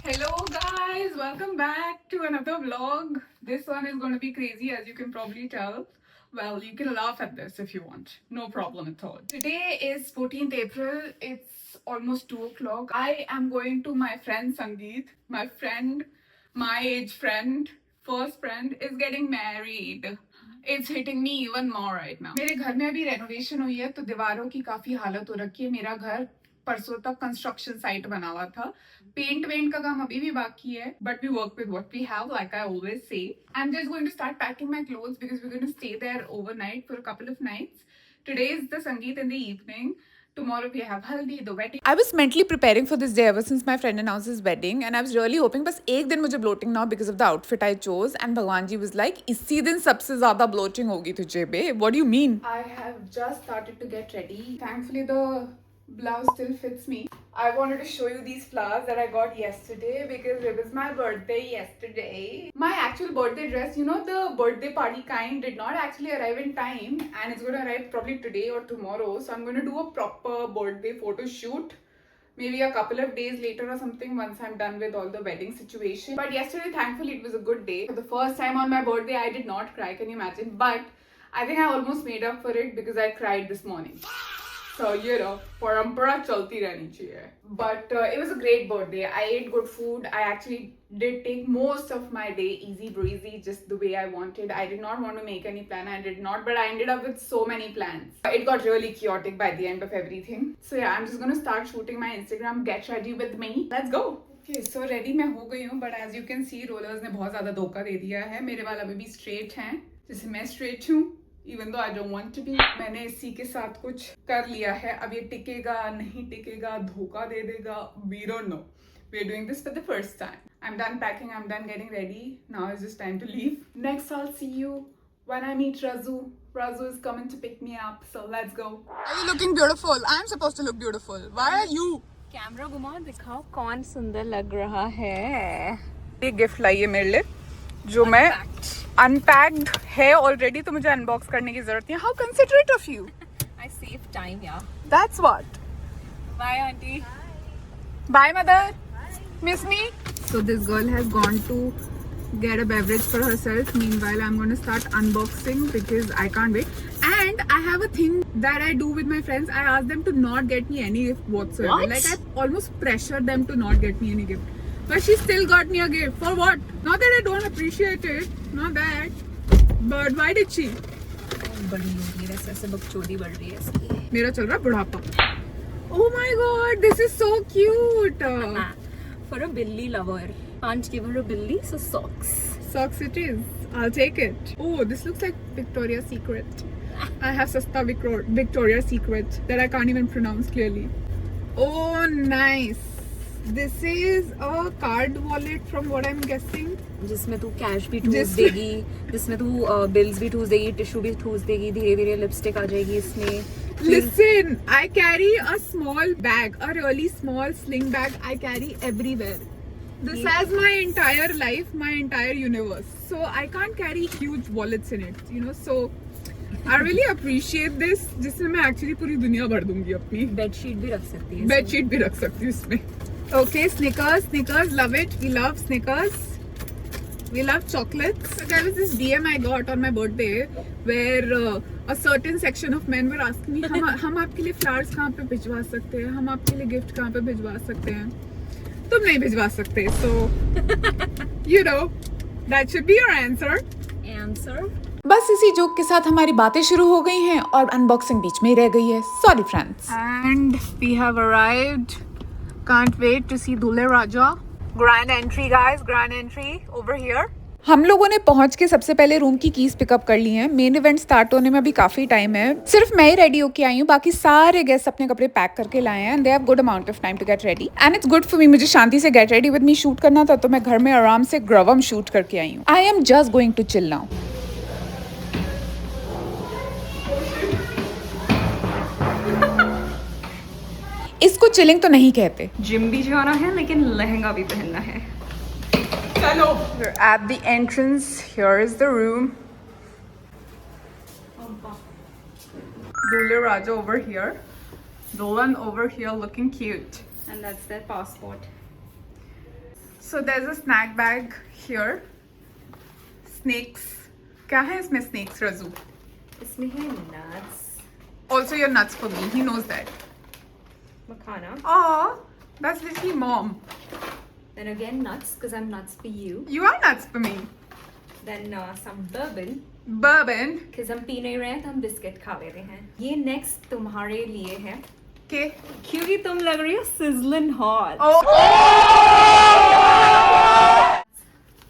Hello guys, welcome back to another vlog. This one is going to be crazy as you can probably tell. Well, you can laugh at this if you want. No problem at all. Today is 14th April. It's almost 2 o'clock. I am going to my friend Sangeet. My friend, my age friend, first friend is getting married. It's hitting me even more right now. मेरे घर में अभी renovation हुई है तो दीवारों की काफी हालत हो रखी है. मेरा घर परसों तक कंस्ट्रक्शन साइट बना हुआ था. पेंट वेंट का काम अभी भी बाकी है, but we work with what we have, like I always say. I am just going to start packing my clothes because we are going to stay there overnight for a couple of nights. Today is the sangeet in the evening. Tomorrow we have haldi, the wedding. I was mentally preparing for this day ever since my friend announced his wedding, and I was really hoping बस एक दिन मुझे bloating ना हो because of the outfit I chose. And भगवान जी was like, इसी दिन सबसे ज़्यादा bloating होगी तुझे बे. What do you mean? I have just started to get ready. Thankfully the blouse still fits me. I wanted to show you these flowers that I got yesterday because it was my birthday yesterday. My actual birthday dress, you know, the birthday party kind, did not actually arrive in time, and it's going to arrive probably today or tomorrow. So I'm going to do a proper birthday photo shoot maybe a couple of days later or something once I'm done with all the wedding situation. But yesterday, thankfully, it was a good day. For the first time on my birthday, I did not cry, can you imagine? But I think I almost made up for it because I cried this morning. So, you know, parampara chalti rehni chahiye. But it was a great birthday. I ate good food. I actually did take most of my day easy breezy, just the way I wanted. I did not want to make any plan. I did not, but I ended up with so many plans. It got really chaotic by the end of everything. So yeah, I'm just going to start shooting my Instagram. Get ready with me. Let's go. Okay, so ready मैं हो गई हूँ, but as you can see, rollers ने बहुत ज़्यादा धोखा दे दिया है. मेरे वाला अभी भी straight हैं, जैसे मैं straight हूँ. Even though I don't want to be. मैंने इसी के साथ कुछ कर लिया है. अब ये टिकेगा नहीं टिकेगा, धोखा दे देगा, we don't know. We're doing this for the first time. I'm done packing. I'm done getting ready. Now it's just time to leave. Next I'll see you when I meet Razu. Razu is coming to pick me up. So let's go. Are you looking beautiful? I'm supposed to look beautiful. Why are you? Camera घुमाओ, दिखाओ कौन सुंदर लग रहा है. ये gift लाइए मेरे लिए जो मैं अनपैक्ड है ऑलरेडी, तो मुझे अनबॉक्स करने की जरूरत नहीं है. How considerate of you. I save time, yeah. That's what. Bye, auntie. Bye mother. Miss me. So this girl has gone to get a beverage for herself. Meanwhile, I'm going to start unboxing because I can't wait. And I have a thing that I do with my friends. I ask them to not get me any gift whatsoever. What? Like I almost pressure them to not get me any gift. But she still got me a gift. For what? Not that I don't appreciate it. Not that. But why did she? बड़ी हो रही है, वैसे ऐसे बकचोदी बढ़ रही है इसकी. मेरा चल रहा बुढ़ापा. Oh my god, this is so cute. For a billy lover. Can't give her a billy, so socks. Socks it is. I'll take it. Oh, this looks like Victoria's Secret. I have Sasta Victoria's Secret that I can't even pronounce clearly. Oh, nice. This is a card wallet from what I'm guessing. जिसमें तू cash भी ठूस देगी, जिसमें तू bills भी ठूस देगी, टिश्यू भी ठूस देगी, धीरे धीरे लिपस्टिक आ जाएगी इसमें. Listen, I carry a small bag, a really small sling bag I carry everywhere. This has my entire life, my entire universe. So I can't carry huge wallets in it, you know. So I really appreciate this, जिसमें मैं actually पूरी दुनिया भर दूंगी अपनी. Bedsheet भी रख सकती है. बेडशीट भी रख सकती हूँ इसमें. Okay, Snickers, love it. We love Snickers. We love chocolates. So there was this DM I got on my birthday where a certain section of men were asking me, हम आपके लिए flowers कहाँ पे भिजवा सकते हैं, हम आपके लिए gift कहाँ पे भिजवा सकते हैं. तुम नहीं भिजवा सकते. So, you know, that should be your answer. बस इसी जोक के साथ हमारी बातें शुरू हो गई हैं और अनबॉक्सिंग बीच में ही रह गई है. Sorry friends. And we have arrived. Can't wait to see Dule Raja. Grand entry, guys. Grand entry over here. हम लोगों ने पहुंच के सबसे पहले रूम की कीज पिकअप कर ली हैं. मेन इवेंट स्टार्ट होने में अभी काफी टाइम है. सिर्फ मैं ही रेडी होके आई हूँ, बाकी सारे गेस्ट अपने कपड़े पैक करके लाए हैं. They have good amount of time to get ready and it's good for me. मुझे शांति से get ready with me shoot करना था, तो मैं घर में आराम से ग्रवम शूट करके आई हूँ. I am just going to chill now. इसको चिलिंग तो नहीं कहते. जिम भी जाना है लेकिन लहंगा भी पहनना है. चलो. We're at the entrance. Here is the room. Dule Raja over here. Dolan over here looking cute. And that's their passport. So there's a snack bag here. Snakes. क्या है इसमें snakes, Razu? इसमें है nuts, Also, you're nuts for me. He knows that. makhana, Oh, that's literally mom. then again nuts because I'm nuts for you. You are nuts for me. Then some bourbon Bourbon. because हम P नहीं रहे हैं तो हम biscuit खा ले रहे हैं. ये next तुम्हारे लिए है Okay. क्योंकि तुम लग रही हो sizzling hot. Oh.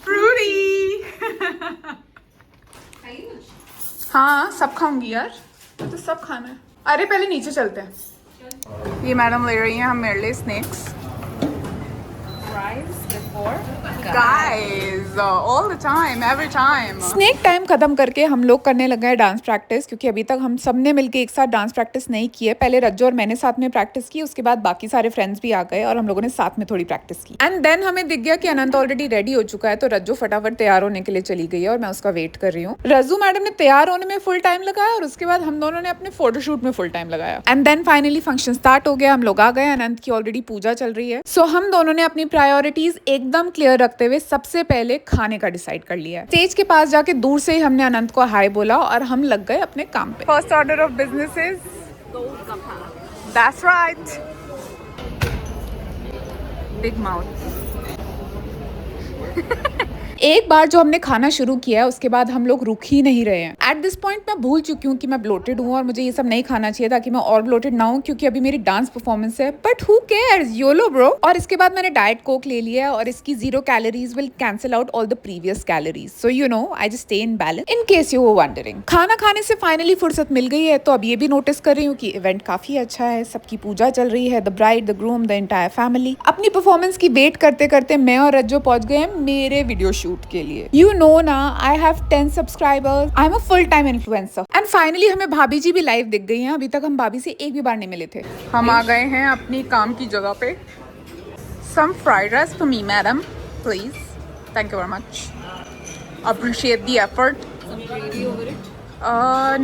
Fruity. हाँ, सब खाऊंगी यार. तो सब खाना है. अरे पहले नीचे चलते हैं. ये मैडम ले रही हैं हम मेरे लिए snacks. Fries before Guys, all the time, every time. Snack time खत्म करके हम लोग करने लगे हैं डांस प्रैक्टिस, क्योंकि अभी तक हम सब ने मिलके एक साथ डांस प्रैक्टिस नहीं की है. पहले रज्जो और मैंने साथ में प्रैक्टिस की, उसके बाद बाकी सारे फ्रेंड्स भी आ गए और हम लोगों ने साथ में थोड़ी प्रैक्टिस की. एंड देन हमें दिख गया कि अनंत ऑलरेडी रेडी हो चुका है, तो रज्जो फटाफट तैयार होने के लिए चली गई है और मैं उसका वेट कर रही हूँ. रज्जो मैडम ने तैयार होने में फुल टाइम लगाया और उसके बाद हम दोनों ने अपने फोटोशूट में फुल टाइम लगाया. And then finally function start हो गया. हम लोग आ गए. अनंत की ऑलरेडी पूजा चल रही है. सो हम दोनों ने अपनी प्रायोरिटीज एकदम क्लियर रखते हुए सबसे पहले खाने का डिसाइड कर लिया है. स्टेज के पास जाके दूर से ही हमने अनंत को हाय बोला और हम लग गए अपने काम पे. First order of business is Golgappa. That's right. Big mouth. एक बार जो हमने खाना शुरू किया है उसके बाद हम लोग रुक ही नहीं रहे हैं. एट दिस पॉइंट मैं भूल चुकी हूँ कि मैं ब्लोटेड हूँ और मुझे ये सब नहीं खाना चाहिए ताकि मैं और ब्लोटेड ना हूँ, क्योंकि अभी मेरी डांस परफॉर्मेंस है. But who cares, YOLO bro. और इसके बाद मैंने डाइट कोक ले लिया है और इसकी 0 calories will cancel out all the previous calories. So you know I just stay in balance in case you were wondering. खाना खाने से फाइनली फुर्सत मिल गई है, तो अब ये भी नोटिस कर रही हूँ कि इवेंट काफी अच्छा है. सबकी पूजा चल रही है. The bride, the groom, the entire family. अपनी परफॉर्मेंस की वेट करते करते मैं और रज्जो पहुंच गए हैं मेरे वीडियो शूट के लिए. You know ना, I have 10 subscribers. I'm a full-time influencer. And finally हमें भाभी जी भी लाइव दिख गई हैं. अभी तक हम भाभी से एक भी बार नहीं मिले थे. हम आ गए हैं अपनी काम की जगह पे. Some fried rice for me, madam, please. Thank you very much. Appreciate the effort. Some gravy over it.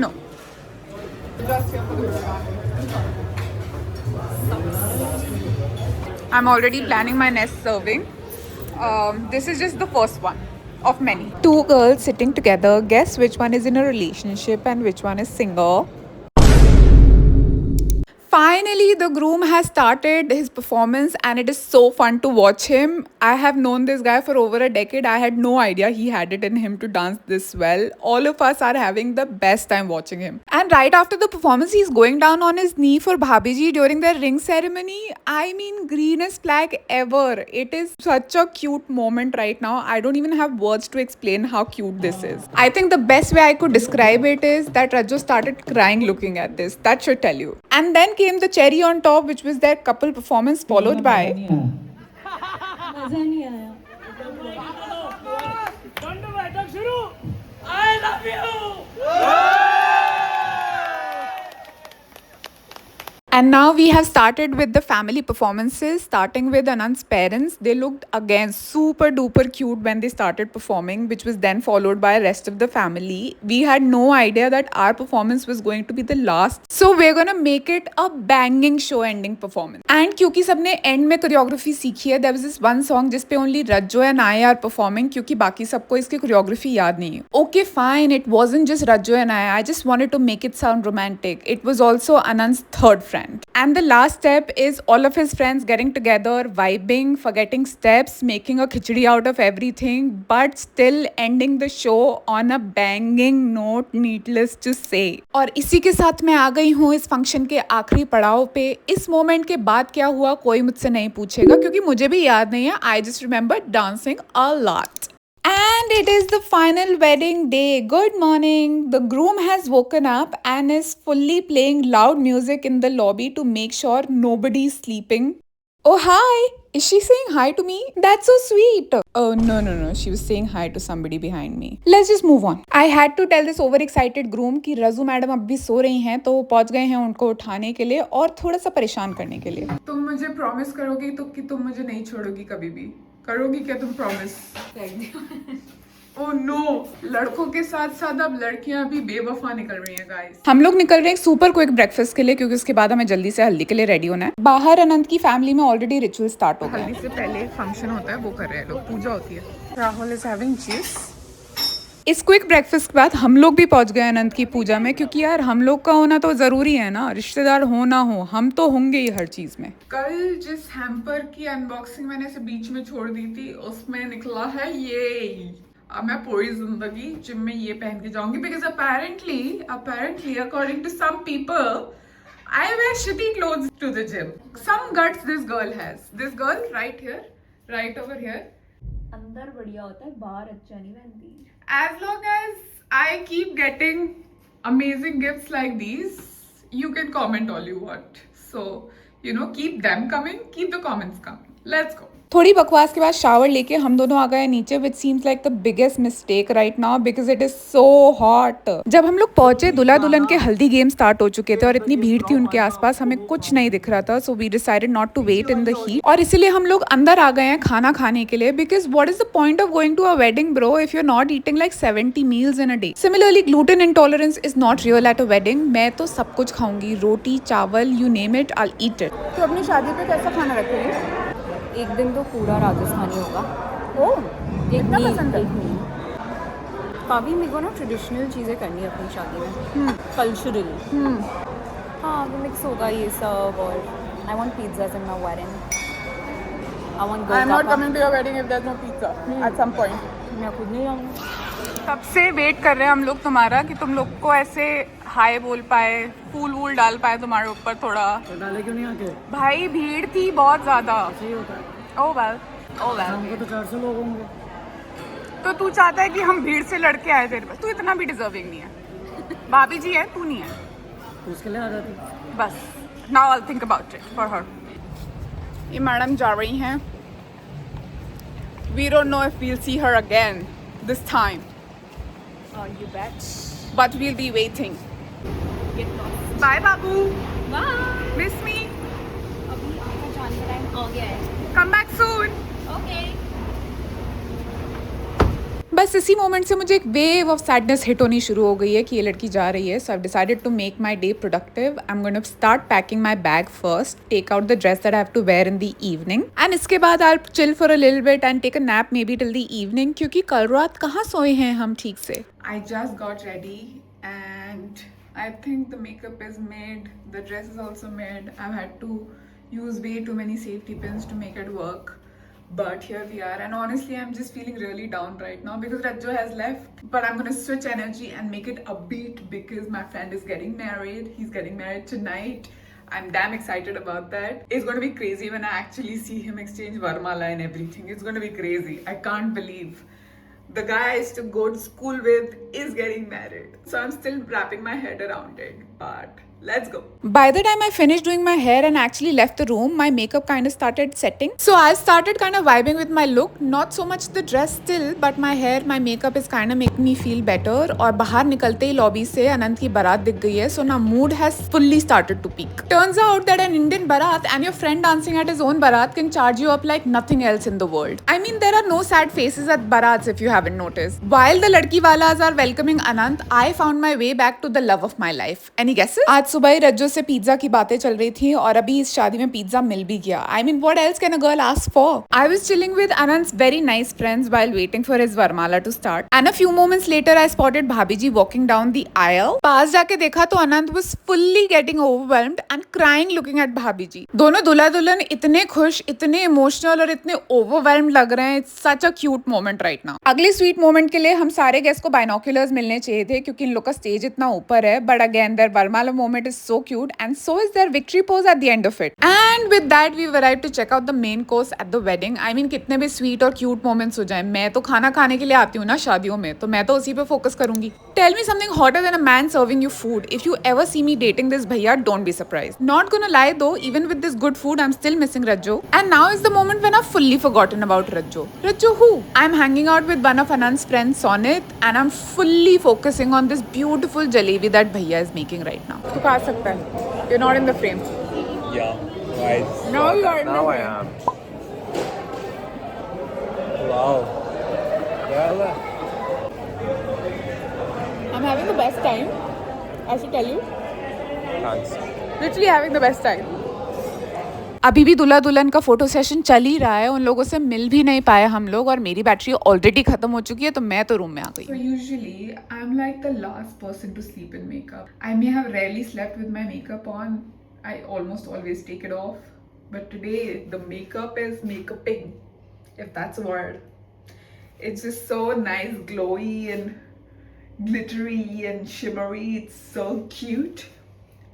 No. I'm already planning my next serving. This is just the first one of many. 2 girls sitting together. Guess which one is in a relationship and which one is single. Finally, the groom has started his performance and it is so fun to watch him. I have known this guy for over a decade. I had no idea he had it in him to dance this well. All of us are having the best time watching him. And right after the performance, he's going down on his knee for Bhabhi ji during their ring ceremony. I mean, greenest flag ever. It is such a cute moment right now. I don't even have words to explain how cute this is. I think the best way I could describe it is that Rajjo started crying looking at this. That should tell you. And then came the cherry on top, which was their couple performance followed by मजा नहीं आया. I love you. And now we have started with the family performances, starting with Anand's parents. They looked again super duper cute when they started performing, which was then followed by rest of the family. We had no idea that our performance was going to be the last. So we're gonna make it a banging show ending performance. And क्योंकि सबने end में choreography सीखी है, there was this one song जिस पे only Rajjo and I are performing, क्योंकि बाकी सबको इसकी choreography याद नहीं है. Okay fine, it wasn't just Rajjo and I just wanted to make it sound romantic. It was also Anand's third friend. And the last step is all of his friends getting together, vibing, forgetting steps, making a khichdi out of everything, but still ending the show on a banging note, needless to say. और इसी के साथ मैं आ गई हूँ इस function के आखिरी पड़ाव पे. इस मोमेंट के बाद क्या हुआ कोई मुझसे नहीं पूछेगा, क्योंकि मुझे भी याद नहीं है. I just remember dancing a lot. And it is the final wedding day. Good morning. The groom has woken up and is fully playing loud music in the lobby to make sure nobody is sleeping. Oh, hi. Is she saying hi to me? That's so sweet. Oh, no. She was saying hi to somebody behind me. Let's just move on. I had to tell this overexcited groom कि रजू madam अब भी सो रही हैं, तो वो पहुंच गए हैं उनको उठाने के लिए और थोड़ा सा परेशान करने के लिए. तुम मुझे प्रॉमिस करोगी तो कि तुम मुझे नहीं छोड़ोगी कभी भी? करोगी क्या तुम प्रॉमिस? ओह नो, लड़कों के साथ साथ अब लड़कियां भी बेवफा निकल रही हैं गाइस। हम लोग निकल रहे हैं सुपर क्विक ब्रेकफास्ट के लिए क्योंकि उसके बाद हमें जल्दी से हल्दी के लिए रेडी होना है। बाहर अनंत की फैमिली में ऑलरेडी रिचुअल स्टार्ट हो गया है। हल्दी से पहले फंक्शन होता है, वो कर रहे हैं लोग, पूजा होती है। Rahul is having juice. इस क्विक ब्रेकफास्ट के बाद हम लोग भी पहुंच गए अनंत की पूजा में, क्योंकि यार हम लोग का होना तो जरूरी है ना, रिश्तेदार हो ना हो हम तो होंगे ही हर चीज में। कल जिस हैम्पर की अनबॉक्सिंग मैंने इसे बीच में छोड़ दी थी उसमें निकला है ये। अब मैं पूरी जिंदगी जिम में ये पहन के जाऊंगी because apparently according to some people I wear shitty clothes to the gym. Some guts this girl has. This girl right here, right over here. अंदर बढ़िया होता है, बाहर अच्छा नहीं बनती। As long as I keep getting amazing gifts like these, you can comment all you want. So, you know, keep them coming, keep the comments coming. Let's go. थोड़ी बकवास के बाद शावर लेके हम दोनों आ गए नीचे, which seems like the biggest mistake right now because it is so hot. जब हम लोग पहुंचे दूल्हा दुल्हन के हल्दी गेम स्टार्ट हो चुके थे और इतनी भीड़ थी उनके आसपास, हमें कुछ नहीं दिख रहा था। So we decided not to wait in the heat और इसीलिए हम लोग अंदर आ गए हैं खाना खाने के लिए, because what is the point of going to a wedding bro if you are not eating like 70 meals in a day. Similarly gluten intolerance is not real at a wedding. मैं तो सब कुछ खाऊंगी, रोटी चावल you name it, I eat it. तो अपनी शादी पे कैसा खाना रखेंगे? एक दिन तो पूरा राजस्थानी होगा। ओह, इतना पसंद है। काफ़ी मेरे को ना ट्रेडिशनल चीज़ें करनी है अपनी शादी में, कल्चरल। हाँ, वो मिक्स होगा ये सब। और I want pizzas in my wedding. I want I am not coming to your wedding if there is no pizza at some point. मैं खुद नहीं जाऊँगी। तब से वेट कर रहे हैं हम लोग तुम्हारा कि तुम लोग को ऐसे हाय बोल पाए, फूल वूल डाल पाए तुम्हारे ऊपर थोड़ा। तो डाले क्यों नहीं आके? भाई भीड़ थी बहुत ज्यादा। सही होता है। ओह वेल, ओह वेल। हमको तो 400 लोग होंगे। तो तू चाहता है कि हम भीड़ से लड़के आए तेरे पे? तू इतना भी डिजर्विंग नहीं है। भाभी जी है, तू नहीं है। तो उसके लिए आ जाती। बस now I think about it for her. ये मैडम जा रही हैं। We don't know if we'll see her again this time, You bet. but we'll be waiting. Get lost. Bye बाबू, Bye. miss me, अभी आपका जाने का टाइम आ गया है। come back soon. Okay. बस इसी मोमेंट से मुझे एक वेव ऑफ सैडनेस हिट होनी शुरू हो गई है कि ये लड़की जा रही है। So I decided to make my day productive. I am going to start packing my bag first, take out the dress that I have to wear in the evening, and इसके बाद I chill for a little bit and take a nap maybe till the evening, क्योंकि कल रात कहाँ सोए हैं हम ठीक से। I just got ready and I think the makeup is made, the dress is also made. I had to use way too many safety pins to make it work, but here we are. And honestly, I'm just feeling really down right now because Rajjo has left, but I'm gonna switch energy and make it upbeat because my friend is getting married. He's getting married tonight. I'm damn excited about that. It's gonna be crazy when I actually see him exchange varmala and everything. It's gonna be crazy. I can't believe the guy I used to go to school with is getting married. So I'm still wrapping my head around it, but let's go. By the time I finished doing my hair and actually left the room, my makeup kind of started setting. So I started kind of vibing with my look. Not so much the dress still, but my hair, my makeup is kind of making me feel better. और बाहर निकलते ही lobby से अनंत की बारात दिख गई है. So now mood has fully started to peak. Turns out that an Indian barat and your friend dancing at his own barat can charge you up like nothing else in the world. I mean, there are no sad faces at barats if you haven't noticed. While the ladki walas are welcoming Anant, I found my way back to the love of my life. Any guesses? आज सुबह ही रज्जो से pizza की बातें चल रही थी और अभी इस शादी में पिज्जा मिल भी गया. I mean, what else can a girl ask for? I was chilling with Anant's very nice friends while waiting for his varmala to start. And a few moments later, I spotted Bhabhi ji walking down the aisle. पास जाके देखा तो Anant was fully getting overwhelmed and crying looking at Bhabhi ji. दोनों दूल्हा दुल्हन इतने खुश, इतने emotional और इतने overwhelmed लग रहे हैं. It's such a cute moment right now. अगले स्वीट मोमेंट के लिए हम सारे गेस्ट को बाइनोक्यूलर्स मिलने चाहिए थे क्योंकि इन लोग का स्टेज इतना ऊपर है. But again, their varmala moment is so cute and so is their victory pose at the end of it. And with that, we've arrived to check out the main course at the wedding. I mean, कितने भी sweet और cute moments हो जाए, मैं तो खाना खाने के लिए आती हूँ ना शादियों में, तो मैं तो उसी पे फोकस करूंगी. Tell me something hotter than a man serving you food. If you ever see me dating this bhaiya, don't be surprised. Not gonna lie though, even with this good food, I'm still missing Rajjo. And now is the moment when I've fully forgotten about Rajjo. Rajjo who? I'm hanging out with one of Anand's friends, Sonit, and I'm fully focusing on this beautiful jalebi that bhaiya is making right now. तू खा सकता है. You're not in the frame. Yeah, guys. Now you are in the Now I frame. am. Wow. Yeah. best time. I should tell you. Thanks. Literally having the best time. अभी भी दूल्हा दुल्हन का photo session चल ही रहा है. उन लोगों से मिल भी नहीं पाए हम लोग और मेरी बैटरी ऑलरेडी खत्म हो चुकी है तो मैं तो रूम में आ गई. So usually I'm like the last person to sleep in makeup. I may have rarely slept with my makeup on. I almost always take it off. But today the makeup is makeuping, if that's a word. It's just so nice, glowy and glittery and shimmery. It's so cute.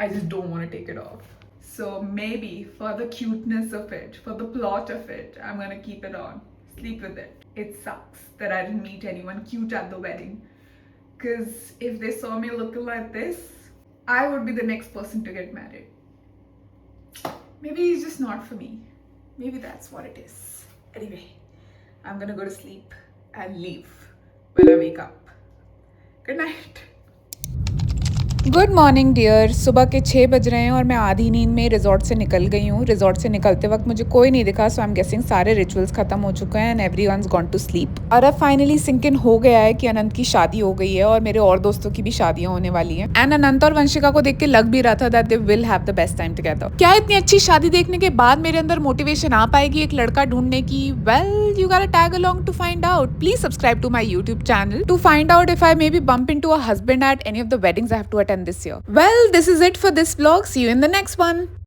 I just don't want to take it off. So maybe for the cuteness of it, for the plot of it, I'm gonna keep it on. Sleep with it. It sucks that I didn't meet anyone cute at the wedding. Because if they saw me looking like this, I would be the next person to get married. Maybe it's just not for me. Maybe that's what it is. Anyway, I'm gonna go to sleep and leave when I wake up. Good night. Good morning dear. सुबह के 6 बज रहे हैं और मैं आधी नींद में रिजॉर्ट से निकल गई हूँ. रिजॉर्ट से निकलते वक्त मुझे कोई नहीं दिखा. सो आई एम गेसिंग सारे रिचुअल्स खत्म हो चुके हैं and everyone's gone to sleep. और अब फाइनली सिंक इन हो गया है कि अनंत की शादी हो गई है और मेरे और दोस्तों की भी शादियां होने वाली हैं. एंड अनंत और वंशिका को देख के लग भी रहा था that they will have the best time together. क्या इतनी अच्छी शादी देखने के बाद मेरे अंदर मोटिवेशन आ पाएगी एक लड़का ढूंढने की? Well, you gotta tag along to find out. Please subscribe to my YouTube channel to find out if I may be bump into a husband at any of the weddings I have to attend this year. Well, this is it for this vlog. See you in the next one.